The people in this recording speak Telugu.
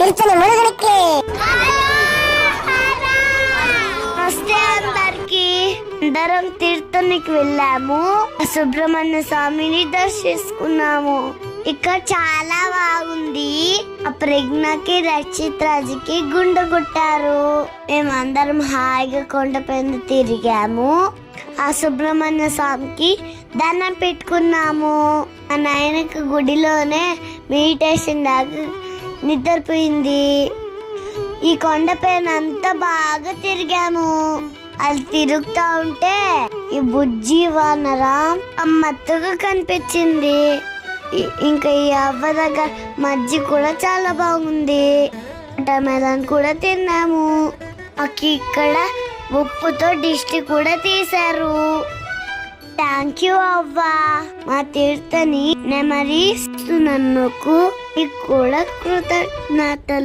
తీర్థని మునుగునికి. నమస్తే అందరికి. అందరం తీర్థనికి వెళ్ళాము, సుబ్రహ్మణ్య స్వామిని దర్శించుకున్నాము. ఇక్కడ చాలా బాగుంది. ఆ ప్రజ్ఞకి రక్షిత్ రాజుకి గుండె కొట్టారు. మేమందరం హాయిగా కొండపైన తిరిగాము. ఆ సుబ్రహ్మణ్య స్వామికి దండం పెట్టుకున్నాము. ఆ నాయనకి గుడిలోనే మెడిటేషన్ దాకా నిద్రపోయింది. ఈ కొండపైన అంతా బాగా తిరిగాము. అది తిరుగుతా ఉంటే ఈ బుజ్జి వానరం మత్తుగా కనిపించింది. ఇంకా ఈ అవ్వ దగ్గర మజ్జి కూడా చాలా బాగుంది. టమాటాలు కూడా తిన్నాము. మాకు ఇక్కడ ఉప్పుతో దిష్టి కూడా తీశారు. థ్యాంక్ యూ అవ్వా. మా తీర్థని నెమరీస్తున్నందుకు కూడా కృతజ్ఞతలు.